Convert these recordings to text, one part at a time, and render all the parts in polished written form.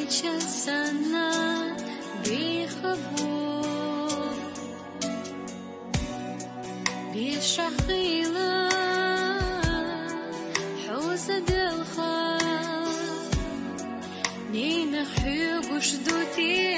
sana بخبور بشخيلة حوسد الخال نين حيوق شدوتي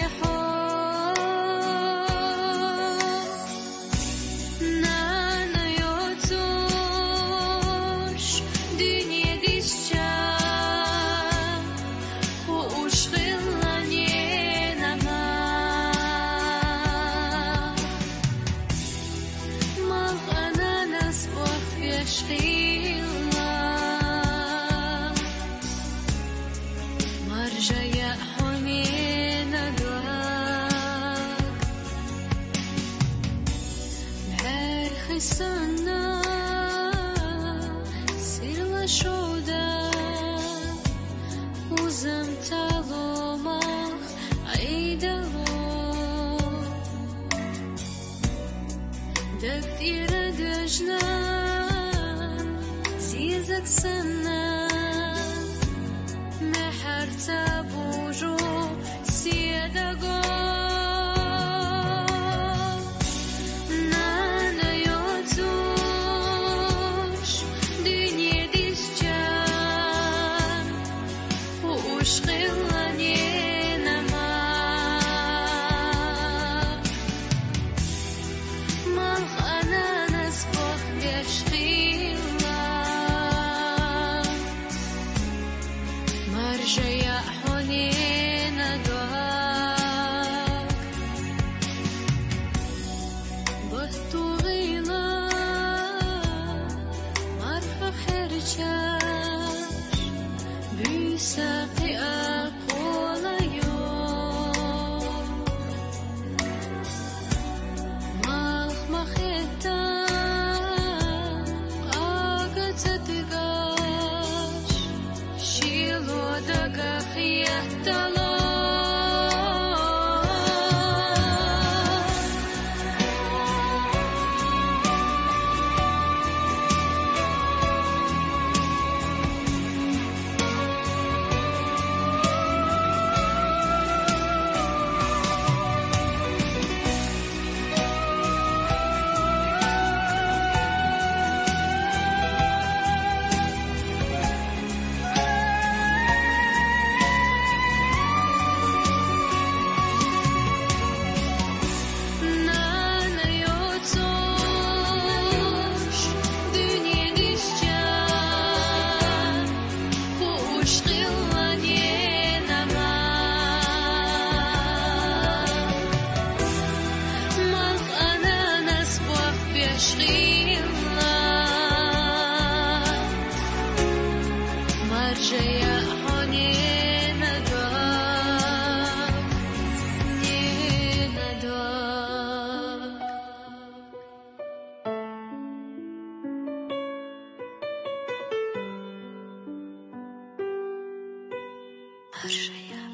شغيلة مرجع يا حنين أدواك بعرخ السنة سيلا شودا وزمت ظلمك عيدلو دكتير دجنا زيزك سنة محر تابوجو سيدقو نانا يوتوش دنيا ديشجان وشغلاني نما مالخ أنا نسبخ بيشغيل مرجع حنين أدواك بطو غيلا مرفق حرجاش بيساقي أقول يوم مالخ مخيتا قاقت تقاش شيلو دقا يهتلو مرجع حنين أدواك نين أدواك مرجع